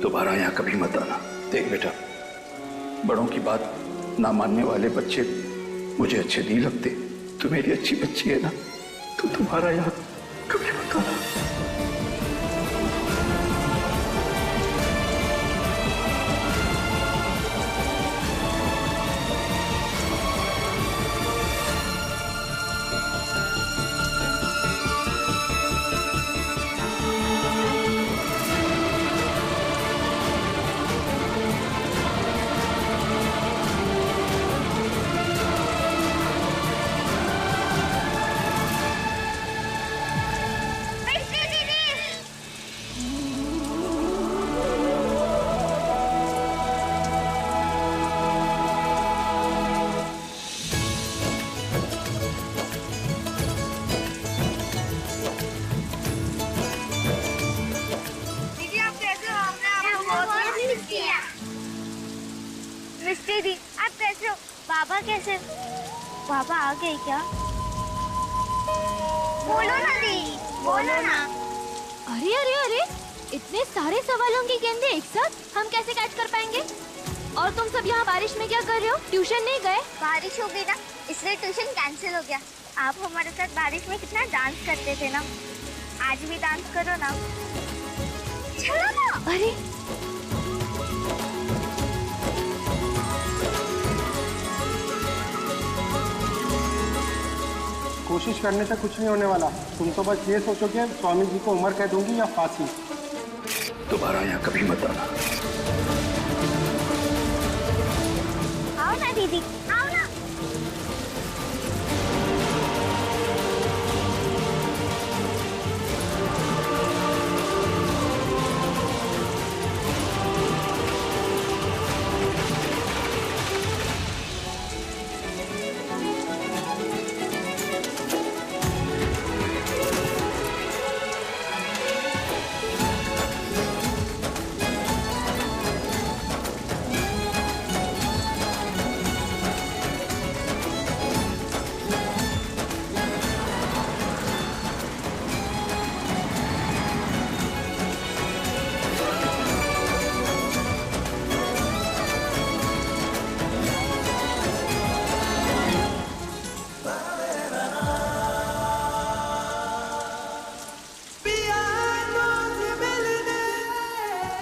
दोबारा यहाँ कभी मत आना। देख बेटा, बड़ों की बात ना मानने वाले बच्चे मुझे अच्छे नहीं लगते। तू मेरी अच्छी बच्ची है ना, तो दोबारा यहाँ कभी मत आना। दीदी आप कैसे हो? बाबा कैसे? बाबा आ गए क्या? बोलो ना दीदी, बोलो ना। अरे अरे अरे, इतने सारे सवालों की गेंदें एक साथ हम कैसे कैच कर पाएंगे? और तुम सब यहाँ बारिश में क्या कर रहे हो? ट्यूशन नहीं गए? बारिश हो गई ना, इसलिए ट्यूशन कैंसिल हो गया। आप हमारे साथ बारिश में कितना डांस करते थे ना, आज भी डांस करो ना। चलो ना। अरे कोशिश करने से कुछ नहीं होने वाला। तुम तो बस ये सोचो कि स्वामी जी को उम्र कह दूंगी या फांसी। दोबारा यहाँ कभी मत आना। आओ ना दीदी, आओ ना।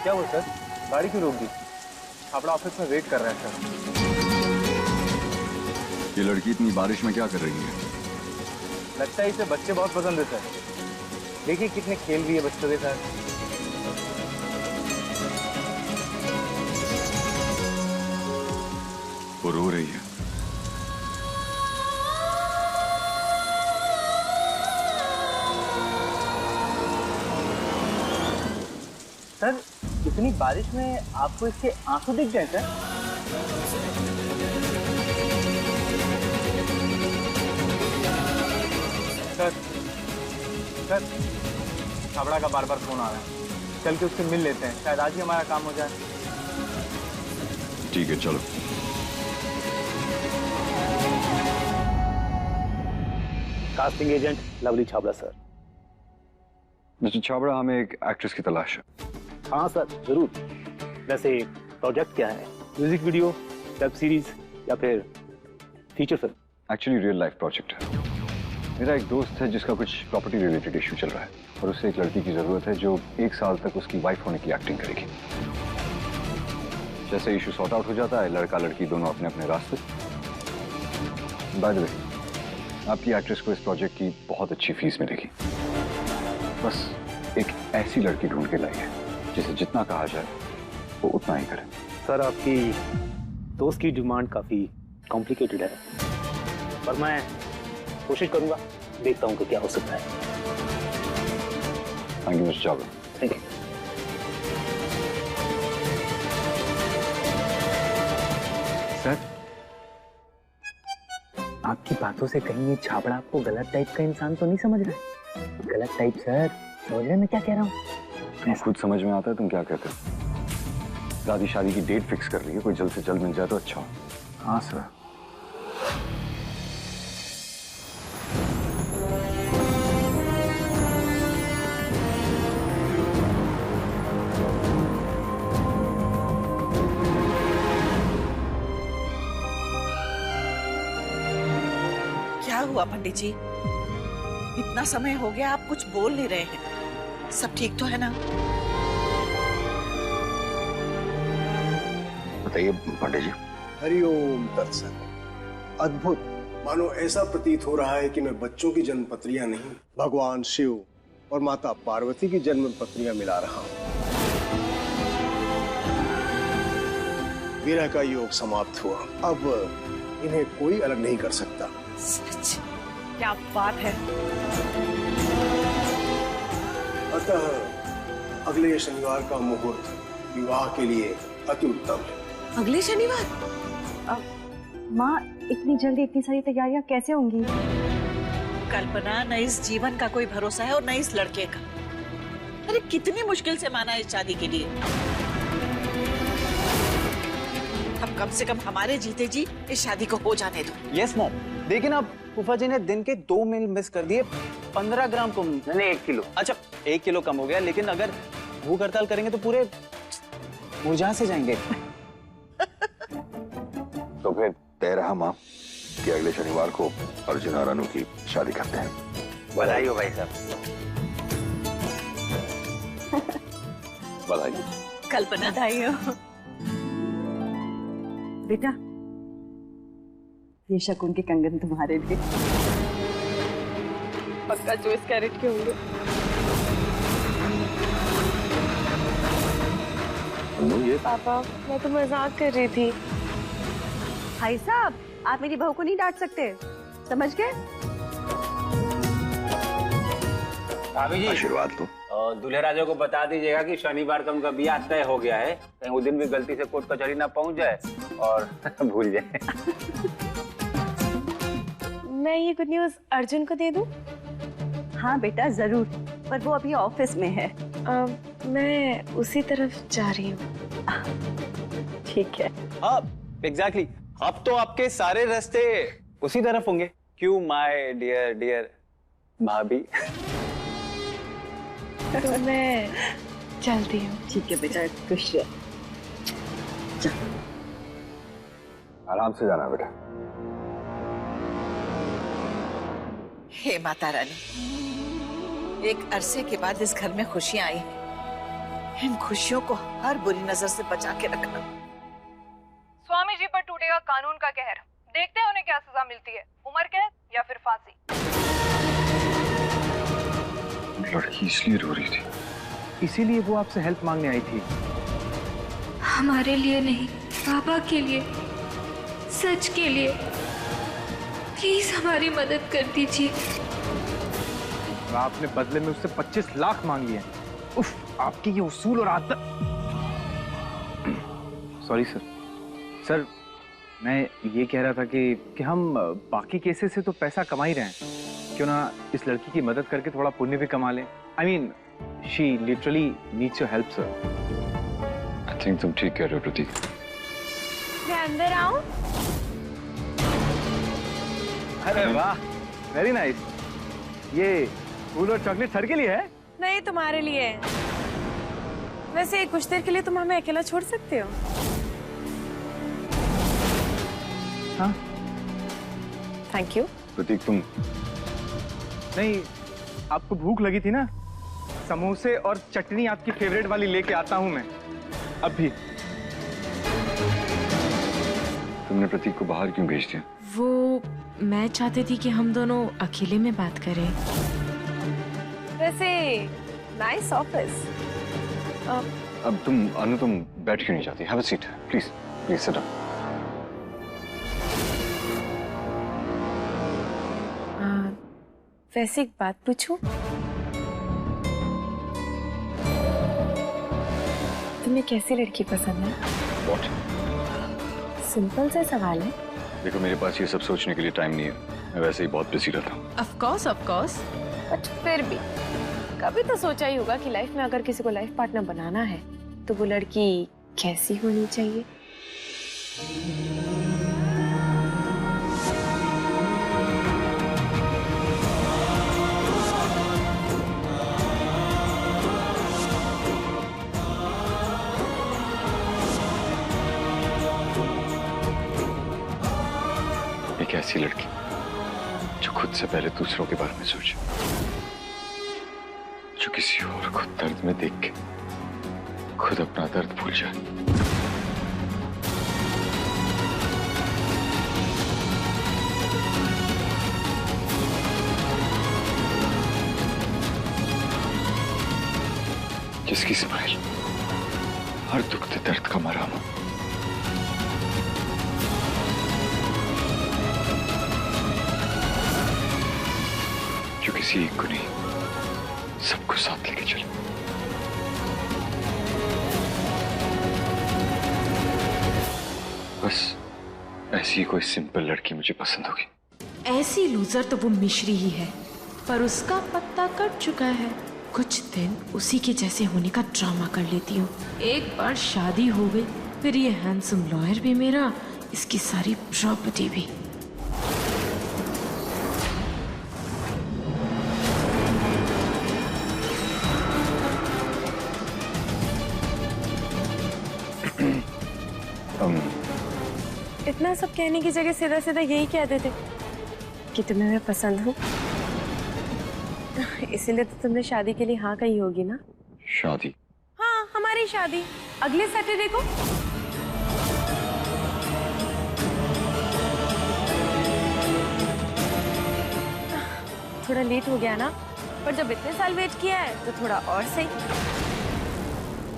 क्या हुआ सर? गाड़ी क्यों रोक दी? अपना ऑफिस में वेट कर रहे हैं सर। ये लड़की इतनी बारिश में क्या कर रही है? लगता है इसे बच्चे बहुत पसंद है सर। देखिए कितने खेल रही है बच्चों के साथ। वो रो रही है। सर इतनी बारिश में आपको इसके आंसू दिख गए सर? सर सर छाबड़ा का बार बार फोन आ रहा है। चल के उससे मिल लेते हैं, शायद आज ही हमारा काम हो जाए। ठीक है चलो। Casting agent lovely Chhabra sir. Mister Chhabra, हमें एक एक्ट्रेस की तलाश है। हाँ सर जरूर। वैसे प्रोजेक्ट क्या है? म्यूजिक वीडियो, वेब सीरीज या फिर feature film? Actually real life project है। मेरा एक दोस्त है जिसका कुछ प्रॉपर्टी रिलेटेड इशू चल रहा है और उसे एक लड़की की जरूरत है जो 1 साल तक उसकी वाइफ होने की एक्टिंग करेगी। जैसे इशू सॉर्ट आउट हो जाता है, लड़का लड़की दोनों अपने अपने रास्ते। बाय द वे, आपकी एक्ट्रेस को इस प्रोजेक्ट की बहुत अच्छी फीस मिलेगी। बस एक ऐसी लड़की ढूंढ के लाई है जिसे जितना कहा जाए वो उतना ही करे। सर आपकी दोस्त की डिमांड काफी कॉम्प्लिकेटेड है, पर मैं कोशिश करूंगा, देखता हूं कि क्या हो सकता है। Thank you mister Chhabra. Thank you sir आपकी बातों से कहीं ये छाबड़ा आपको गलत टाइप का इंसान तो नहीं समझ रहा है? गलत टाइप सर, समझ रहे मैं क्या कह रहा हूँ? खुद समझ में आता है तुम क्या कहते हो। दादी शादी की डेट फिक्स कर रही है, कोई जल्द से जल्द मिल जाए तो अच्छा हो। हाँ सर। हुआ पंडित जी? इतना समय हो गया, आप कुछ बोल नहीं रहे हैं। सब ठीक तो है ना? बताइए पंडित जी। हरिओम तत्सत। अद्भुत। मानो ऐसा प्रतीत हो रहा है कि मैं बच्चों की जन्म पत्रियां नहीं, भगवान शिव और माता पार्वती की जन्म पत्रियां मिला रहा हूं। विरह का योग समाप्त हुआ, अब इन्हें कोई अलग नहीं कर सकता। सच, क्या बात है। अतः अगले शनिवार का मुहूर्त विवाह के लिए अति उत्तम है। अगले शनिवार? माँ, इतनी जल्दी इतनी सारी तैयारियां कैसे होंगी? कल्पना, न इस जीवन का कोई भरोसा है और न इस लड़के का। अरे कितनी मुश्किल से माना इस शादी के लिए। अब कम से कम हमारे जीते जी इस शादी को हो जाने दो। Yes mom. देखिए ना, फूफा जी ने दिन के 2 मील मिस कर दिए। 15 ग्राम कम। नहीं 1 किलो। अच्छा 1 किलो कम हो गया, लेकिन अगर भूख हड़ताल करेंगे तो पूरे मुरझा से जाएंगे। तो फिर तय रहा माँ कि अगले शनिवार को अर्जुन और अनु की शादी करते हैं। बधाई हो भाई साहब। बधाई। कल्पना, बधाई हो। बेटा, ये शकुन के कंगन तुम्हारे लिए। पक्का 24 कैरेट के होंगे। ये पापा, मैं तो मजाक कर रही थी। भाई साहब, आप मेरी बहू को नहीं डांट सकते, समझ गए? भाभी जी, आशीर्वाद लो। और दूल्हे राजा को बता दीजिएगा कि शनिवार का उनका ब्याह तय हो गया है, कहीं उस दिन भी गलती से कोर्ट कचहरी ना पहुंच जाए और भूल जाए। मैं ये गुड न्यूज अर्जुन को दे दूं? हाँ बेटा, जरूर, पर वो अभी ऑफिस में है। मैं उसी तरफ जा रही हूँ। ठीक है। हाँ एग्जैक्टली। अब तो आपके सारे रास्ते उसी तरफ होंगे। क्यों माय डियर डियर भाभी। तो मैं चलती हूँ। ठीक है बेटा, खुश रह। आराम से जाना बेटा। हे माता रानी, एक अरसे के बाद इस घर में खुशियां आई। इन खुशियों को हर बुरी नजर से बचा के रखना। स्वामी जी पर टूटेगा कानून का कहर। देखते हैं उन्हें क्या सजा मिलती है, उम्र कैद या फिर फांसी। लड़की इसलिए रो रही थी। इसीलिए वो आपसे हेल्प मांगने आई थी। हमारे लिए नहीं, पापा के लिए, सच के लिए। प्लीज हमारी मदद कर दीजिए। आपने बदले में उससे 25 लाख मांग लिए। उफ, आपकी ये उसूल और आदत। Sorry sir. सर, मैं ये कह रहा था कि हम बाकी केसेस से तो पैसा कमा ही रहे हैं, क्यों ना इस लड़की की मदद करके थोड़ा पुण्य भी कमा लें। I mean, she literally needs your help sir. I think तुम ठीक कह रहे हो प्रतीक। मैं अंदर आऊं? अरे वाह, वेरी नाइस। ये फूल और चॉकलेट सर के लिए है? नहीं, तुम्हारे लिए। वैसे कुछ देर के लिए तुम हमें अकेला छोड़ सकते हो? हाँ। Thank you. प्रतीक तुम। नहीं, आपको भूख लगी थी ना, समोसे और चटनी आपकी फेवरेट वाली लेके आता हूं मैं अभी। तुमने प्रतीक को बाहर क्यों भेज दिया? वो मैं चाहती थी कि हम दोनों अकेले में बात करें। वैसे नाइस ऑफिस। अब तुम बैठ क्यों नहीं जाती? Have a seat please. Please sit down. वैसे एक बात पूछूं? तुम्हें कैसी लड़की पसंद है? What? सिंपल सा सवाल है। देखो, मेरे पास ये सब सोचने के लिए टाइम नहीं है। मैं वैसे ही बहुत बिजी रहता हूँ। Of course. बट फिर भी कभी तो सोचा ही होगा कि लाइफ में अगर किसी को लाइफ पार्टनर बनाना है तो वो लड़की कैसी होनी चाहिए। एक ऐसी लड़की जो खुद से पहले दूसरों के बारे में सोचे, जो किसी और को दर्द में देख के खुद अपना दर्द भूल जाए। जिसकी स्माइल हर दुखते दर्द का मरहम हो। जो किसी एक को नहीं, सबको साथ लेके चले। बस ऐसी कोई सिंपल लड़की मुझे पसंद होगी। ऐसी लूजर तो वो मिश्री ही है, पर उसका पत्ता कट चुका है। कुछ दिन उसी के जैसे होने का ड्रामा कर लेती हूँ। एक बार शादी हो गई, फिर ये हैंडसम लॉयर भी मेरा, इसकी सारी प्रॉपर्टी भी। इतना सब कहने की जगह सीधा सीधा यही कह देते कि तुम्हें मैं पसंद हूँ। इसीलिए तो तुमने शादी के लिए हाँ कही होगी ना? शादी? हाँ, हमारी शादी अगले सैटरडे को। थोड़ा लेट हो गया ना, पर जब इतने साल वेट किया है तो थोड़ा और सही।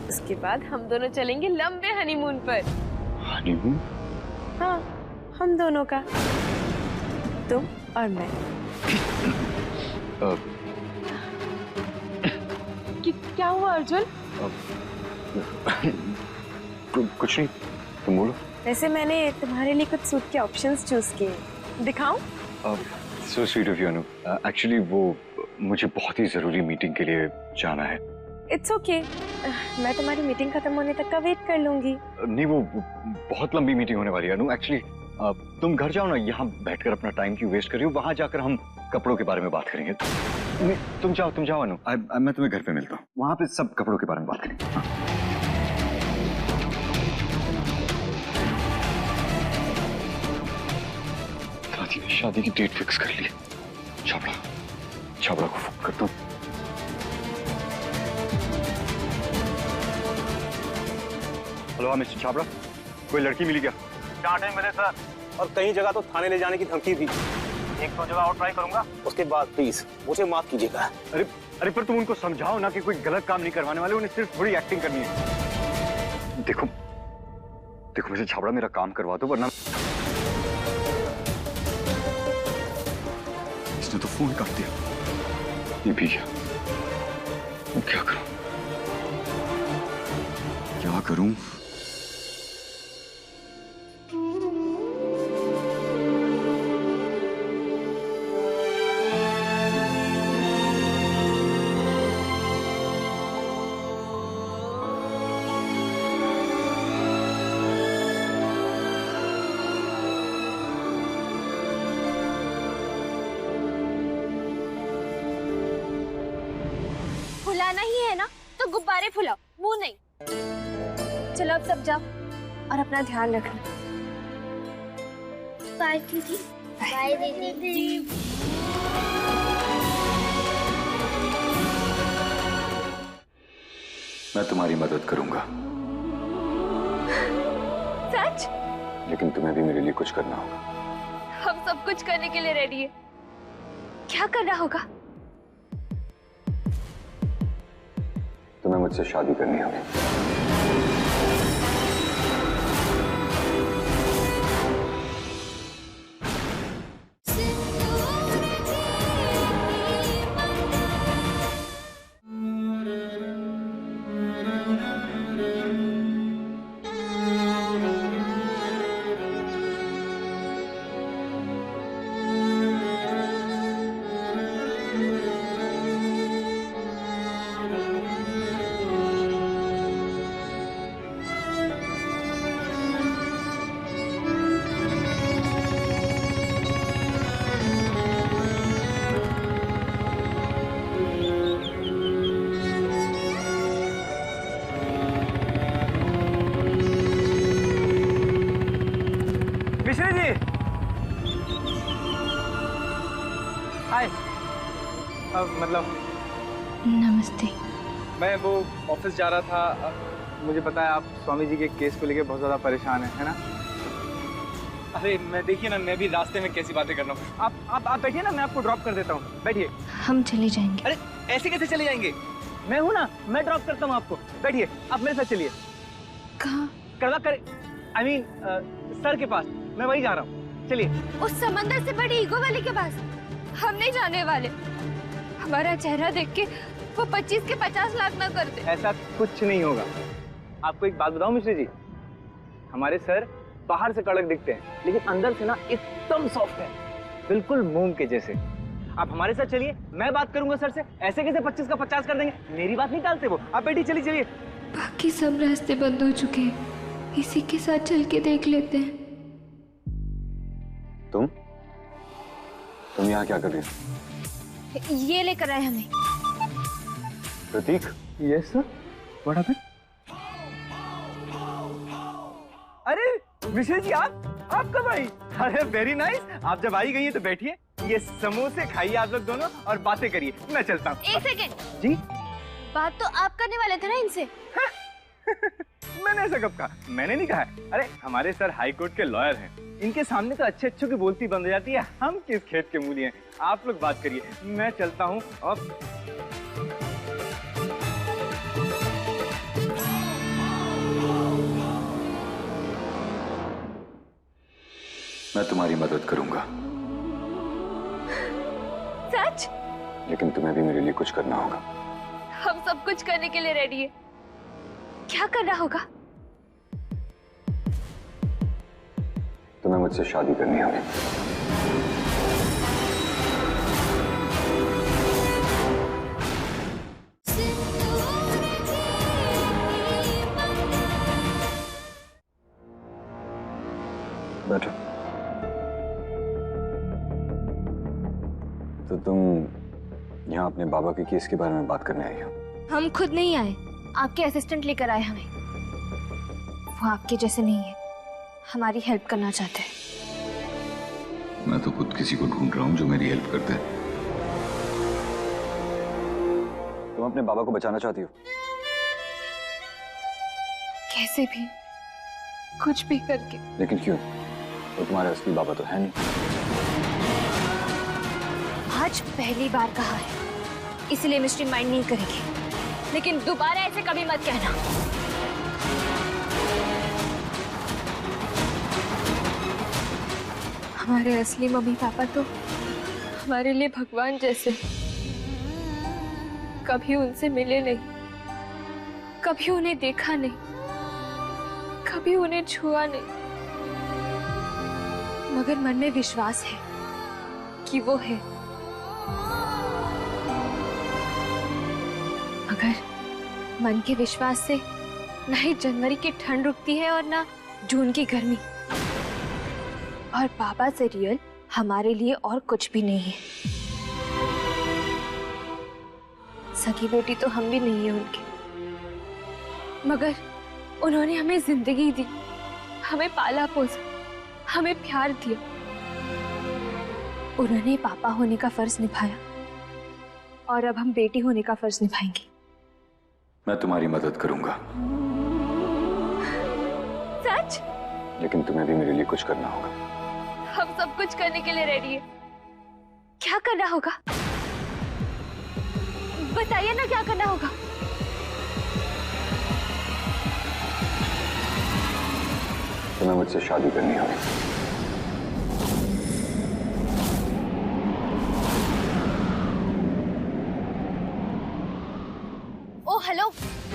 उसके बाद हम दोनों चलेंगे लंबे हनीमून पर। हनीमून? हाँ, हम दोनों का, तुम और मैं। क्या हुआ अर्जुन? कुछ नहीं, तुम बोलो। वैसे मैंने तुम्हारे लिए कुछ सूट के ऑप्शंस चूज किए, दिखाऊं? So sweet of you, Anu. Actually वो मुझे बहुत ही जरूरी मीटिंग के लिए जाना है। इट्स ओके, मैं तुम्हारी मीटिंग खत्म होने तक का वेट कर लूंगी। नहीं, वो बहुत लंबी मीटिंग होने वाली है अनु। एक्चुअली तुम घर जाओ ना, यहाँ बैठकर अपना टाइम क्यों वेस्ट कर रही हो? वहां जाकर हम कपड़ों के बारे में बात करेंगे। नहीं, तुम जाओ अनु। मैं तुम्हें घर पे मिलता हूँ, वहां पे सब कपड़ों के बारे में बात करेंगे। हाँ। दादी ने शादी की डेट फिक्स कर ली। छाबड़ा को फोन करता हूँ। हेलो मिस्टर छाबड़ा, कोई लड़की मिली क्या? 4 टाइम मिले सर, और कई जगह तो थाने ले जाने की धमकी थी। 1-2 जगह और ट्राई करूंगा, उसके बाद प्लीज मुझे माफ कीजिएगा। अरे पर तुम उनको समझाओ ना कि कोई गलत काम नहीं करवाने वाले, उन्हें सिर्फ थोड़ी एक्टिंग करनी है। देखो मिस्टर छाबड़ा, मेरा काम करवा दो, वरना इसने तो फोन काट दिया। ये भी क्या? क्या करूं? फुलाना ही है ना, तो गुब्बारे फुलाओ, मुंह नहीं। चलो अब सब जाओ और अपना ध्यान रखना। बाय दीदी। बाय दीदी। मैं तुम्हारी मदद करूंगा, सच? लेकिन तुम्हें भी मेरे लिए कुछ करना होगा। हम सब कुछ करने के लिए रेडी है। क्या करना होगा? तुम्हें मुझसे शादी करनी होगी। मतलब नमस्ते। मैं वो ऑफिस जा रहा था, मुझे पता है आप स्वामी जी के केस को लेकर बहुत ज्यादा परेशान है ना? अरे मैं देखिए ना, मैं भी रास्ते में कैसी बातें कर रहा हूँ। आप बैठिए ना, मैं आपको ड्रॉप कर देता हूँ, बैठिए। हम चले जाएंगे। अरे ऐसे कैसे चले जाएंगे? मैं हूँ ना, मैं ड्रॉप करता हूँ आपको, बैठिए। आप मेरे साथ चलिए। कहाँ? करवा कर I mean, सर के पास, मैं वही जा रहा हूँ, चलिए। उस समंदर से बड़ी ईगो वाले के पास हम नहीं जाने वाले। हमारा चेहरा देख के वो 25 के 50 लाख ना कर दे। ऐसा कुछ नहीं होगा। आपको एक बात बताऊं मिश्री जी, हमारे सर बाहर से कड़क दिखते हैं, लेकिन अंदर से ना एकदम सॉफ्ट है, बिल्कुल मोम के जैसे। आप हमारे साथ चलिए, मैं बात करूंगा सर से। ऐसे कैसे 25 का 50 कर देंगे? मेरी बात नहीं टालते वो। आप बैठिए, चलिए चलिए। बाकी सब रास्ते बंद हो चुके हैं, इसी के साथ चल के देख लेते हैं। तुम यहाँ क्या कर रही हो? ये लेकर आए हमें। Prateek. Yes sir, what happened? अरे मिश्रा जी, आप कब आई? अरे वेरी नाइस। आप जब आई गई हैं तो बैठिए, ये समोसे खाइए आप लोग दोनों और बातें करिए। मैं चलता हूँ। एक सेकेंड जी। बात तो आप करने वाले थे ना इनसे। मैंने ऐसा कब कहा? मैंने नहीं कहा है। अरे हमारे सर हाई कोर्ट के लॉयर हैं, इनके सामने तो अच्छे अच्छों की बोलती बंद हो जाती है। हम किस खेत के मूली हैं? आप लोग बात करिए, मैं चलता हूँ। अब मैं तुम्हारी मदद करूंगा। सच? लेकिन तुम्हें भी मेरे लिए कुछ करना होगा। हम सब कुछ करने के लिए रेडी है। क्या करना होगा? तुम्हें मुझसे शादी करनी होगी। बैठो। तो तुम यहाँ अपने बाबा के केस के बारे में बात करने आई हो? हम खुद नहीं आए, आपके असिस्टेंट लेकर आए हमें। वो आपके जैसे नहीं है, हमारी हेल्प करना चाहते हैं। मैं तो खुद किसी को ढूंढ रहा हूँ जो मेरी हेल्प करते हैं। तुम अपने बाबा को बचाना चाहती हो? कैसे भी, कुछ भी करके। लेकिन क्यों? वो तुम्हारे असली बाबा तो है नहीं। आज पहली बार कहा है, इसलिए मिस्ट्री माइंड नहीं करेगी, लेकिन दोबारा ऐसे कभी मत कहना। हमारे असली मम्मी पापा तो हमारे लिए भगवान जैसे। कभी उनसे मिले नहीं, कभी उन्हें देखा नहीं, कभी उन्हें छुआ नहीं, मगर मन में विश्वास है कि वो है। मगर मन के विश्वास से न ही जनवरी की ठंड रुकती है और ना जून की गर्मी। और पापा से रियल हमारे लिए और कुछ भी नहीं है। सगी बेटी तो हम भी नहीं है उनकी, मगर उन्होंने हमें जिंदगी दी, हमें पाला पोसा, हमें प्यार दिया। उन्होंने पापा होने का फर्ज निभाया और अब हम बेटी होने का फर्ज निभाएंगे। मैं तुम्हारी मदद करूंगा। सच? लेकिन तुम्हें भी मेरे लिए कुछ करना होगा। हम सब कुछ करने के लिए रेडी है। क्या करना होगा? बताइए ना, क्या करना होगा? तुम्हें मुझसे शादी करनी होगी। ओ हेलो,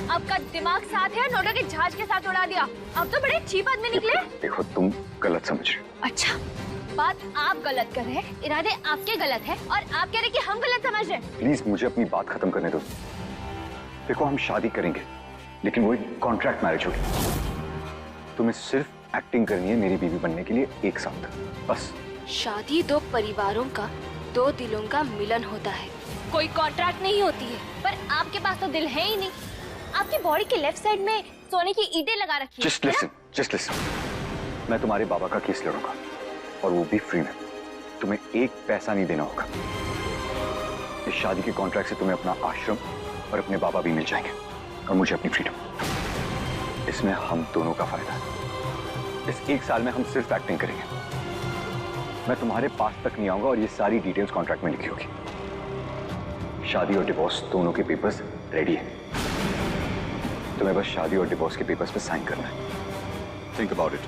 आपका दिमाग साथ है, नोटों के जहाज के साथ उड़ा दिया। आप तो बड़े चीप आदमी निकले। देखो तुम गलत समझ रहे हो। अच्छा, बात आप गलत कर रहे हैं, इरादे आपके गलत है और आप कह रहे कि हम गलत समझ रहे हैं। प्लीज मुझे अपनी बात खत्म करने दो। देखो हम शादी करेंगे, लेकिन वो एक कॉन्ट्रैक्ट मैरिज होगी। तुम्हें सिर्फ एक्टिंग करनी है मेरी बीवी बनने के लिए एक साथ, बस। शादी दो परिवारों का, दो दिलों का मिलन होता है, कोई कॉन्ट्रैक्ट नहीं होती है। पर आपके पास तो दिल है ही नहीं। आपकी बॉडी के लेफ्ट साइड में सोने की ईंटें लगा रखी है। Just listen. मैं तुम्हारे बाबा का केस और वो भी फ्री में। तुम्हें एक पैसा नहीं देना होगा। इस इस शादी के कॉन्ट्रैक्ट से तुम्हें अपना आश्रम और अपने बाबा भी मिल जाएंगे और मुझे अपनी फ्रीडम। इसमें हम दोनों का फायदा है। इस 1 साल में हम सिर्फ एक्टिंग करेंगे। मैं तुम्हारे पास तक नहीं आऊंगा और ये सारी डिटेल्स कॉन्ट्रैक्ट में लिखी होगी। शादी और डिवोर्स दोनों के पेपर्स रेडी है। तुम्हें बस शादी और डिवोर्स के पेपर्स पे साइन करना है। Think about it.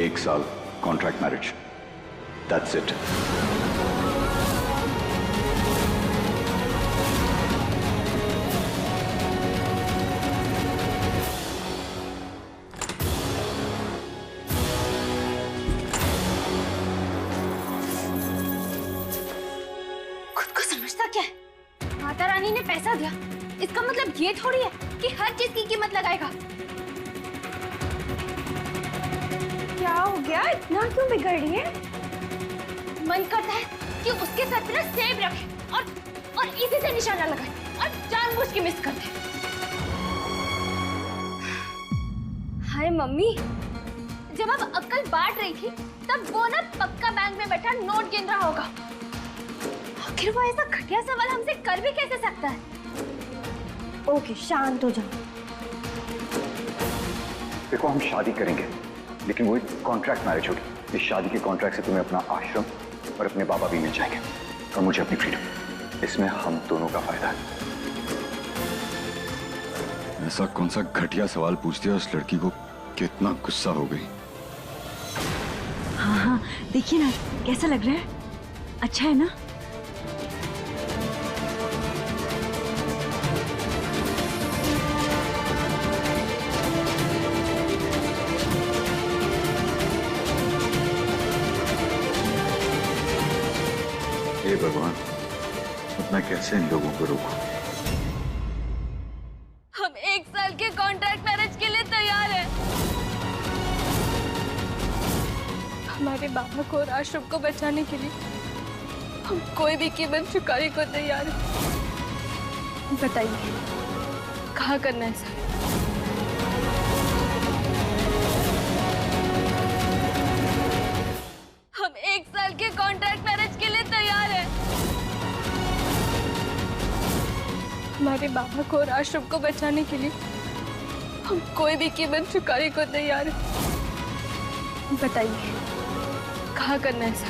1 साल contract marriage, that's it. Mata Rani ने पैसा दिया, इसका मतलब ये थोड़ी है कि हर चीज की कीमत लगाएगा। क्या हो गया, इतना क्यों बिगड़ रही है? मन करता है कि उसके सर पे ना सेब रखे और इसी से निशाना लगाए और जानबूझ के मिस कर दे। हाय मम्मी, जब आप अक्ल बांट रही थी तब वो ना पक्का बैंक में बैठा नोट गिन रहा होगा। आखिर वो ऐसा घटिया सवाल हमसे कर भी कैसे सकता है? ओके, शांत हो जाओ। देखो, हम शादी करेंगे लेकिन वो एक कॉन्ट्रैक्ट मैरिज होगी। इस शादी के कॉन्ट्रैक्ट से तुम्हें अपना आश्रम और अपने बाबा भी मिल जाएंगे और मुझे अपनी फ्रीडम। इसमें हम दोनों का फायदा है। ऐसा कौन सा घटिया सवाल पूछ दिया उस लड़की को कि इतना गुस्सा हो गई? हाँ, देखिए ना कैसा लग रहा है, अच्छा है ना? हे भगवान, अब मैं कैसे इन लोगों को रोकूं? हम 1 साल के कॉन्ट्रैक्ट मैरिज के लिए तैयार हैं। हमारे बाबा को और आश्रम को बचाने के लिए हम कोई भी कीमत चुकाने को तैयार हैं। बताइए, कहाँ करना है सर? हम 1 साल के कॉन्ट्रैक्ट मैरिज के लिए तैयार हैं। हमारे बाबा को और आश्रम को बचाने के लिए हम कोई भी कीमत चुकाने को तैयार हैं। बताइए, कहाँ करना है सर?